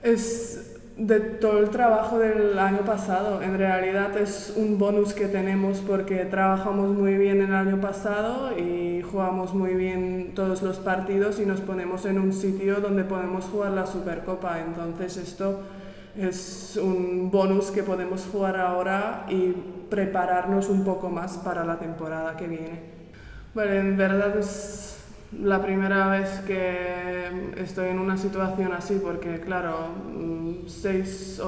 Es de todo el trabajo del año pasado. En realidad es un bonus que tenemos porque trabajamos muy bien el año pasado y jugamos muy bien todos los partidos y nos ponemos en un sitio donde podemos jugar la Supercopa. Entonces esto es un bonus que podemos jugar ahora y prepararnos un poco más para la temporada que viene. Bueno, en verdad es la primera vez que estoy en una situación así porque, claro, 6,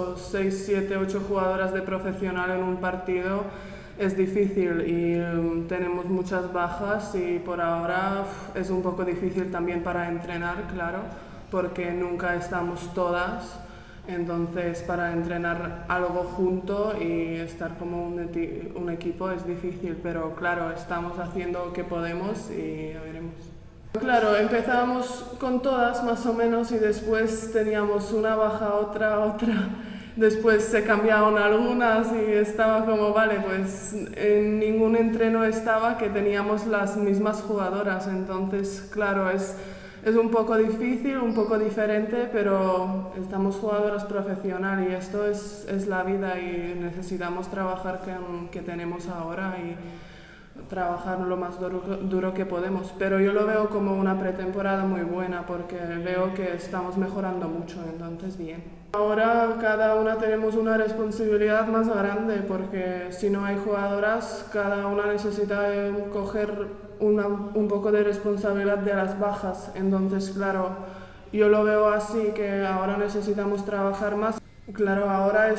7, 8 jugadoras de profesional en un partido es difícil y tenemos muchas bajas y por ahora es un poco difícil también para entrenar, claro, porque nunca estamos todas. Entonces, para entrenar algo junto y estar como un equipo es difícil, pero claro, estamos haciendo lo que podemos y ya veremos. Claro, empezamos con todas más o menos y después teníamos una baja, otra. Después se cambiaron algunas y estaba como, vale, pues en ningún entreno estaba que teníamos las mismas jugadoras. Entonces, claro, es un poco difícil, un poco diferente, pero estamos jugadoras profesionales y esto es la vida y necesitamos trabajar con que tenemos ahora y trabajar lo más duro que podemos. Pero yo lo veo como una pretemporada muy buena porque veo que estamos mejorando mucho, entonces bien. Ahora cada una tenemos una responsabilidad más grande porque si no hay jugadoras, cada una necesita coger un poco de responsabilidad de las bajas. Entonces, claro, yo lo veo así que ahora necesitamos trabajar más. Claro, ahora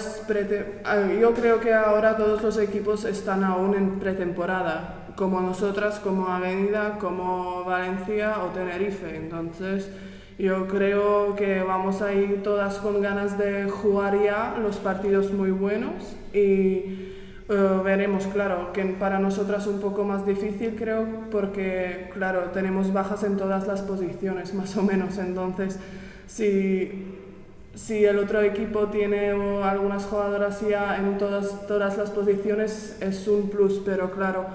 yo creo que ahora todos los equipos están aún en pretemporada, como nosotras, como Avenida, como Valencia o Tenerife. Entonces, yo creo que vamos a ir todas con ganas de jugar ya los partidos muy buenos y veremos, claro, que para nosotras un poco más difícil creo porque, claro, tenemos bajas en todas las posiciones más o menos. Entonces, si el otro equipo tiene algunas jugadoras ya en todas las posiciones es un plus, pero claro,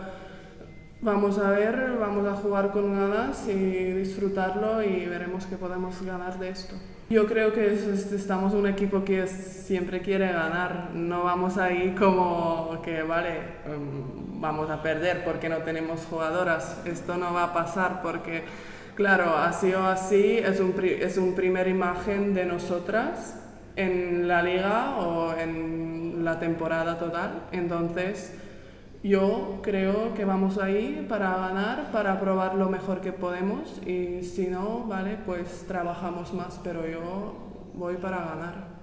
vamos a ver, vamos a jugar con ganas y disfrutarlo y veremos qué podemos ganar de esto. Yo creo que estamos un equipo que siempre quiere ganar, no vamos ahí como que vale, vamos a perder porque no tenemos jugadoras, esto no va a pasar porque claro, así o así es un primer imagen de nosotras en la liga o en la temporada total. Entonces, yo creo que vamos ahí para ganar, para probar lo mejor que podemos y si no, vale, pues trabajamos más, pero yo voy para ganar.